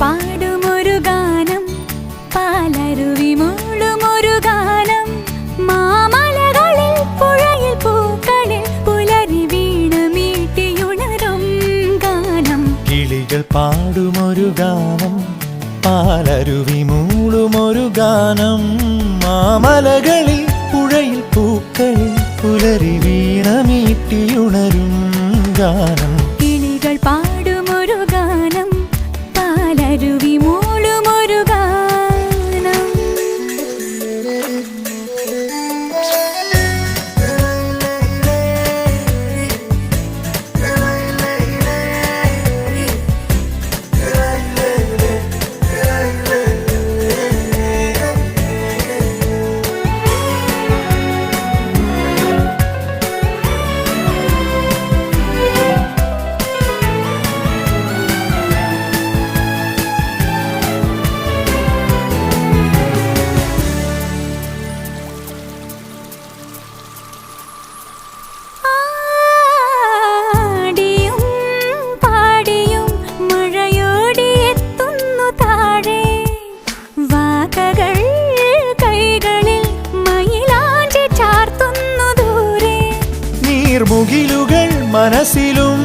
പാടുമൊരു ഗാനം പാലരുവി മൂളുമൊരു ഗാനം മാമലകളിൽ പുഴയിൽ പൂക്കളിൽ പുലരി വീണ മീട്ടിയുണരും ഗാനം കിളികൾ പാടുമൊരു ഗാനം പാലരുവി മൂളുമൊരു ഗാനം മാമലകളിൽ പുഴയിൽ പൂക്കളിൽ പുലരി വീണ മീട്ടിയുണരും ഗാനം കിളികൾ പാടുമൊരു ഗാനം പാലരുവി മൂളുമൊരു ഗാനം മുകിലുകൾ മനസ്സിലും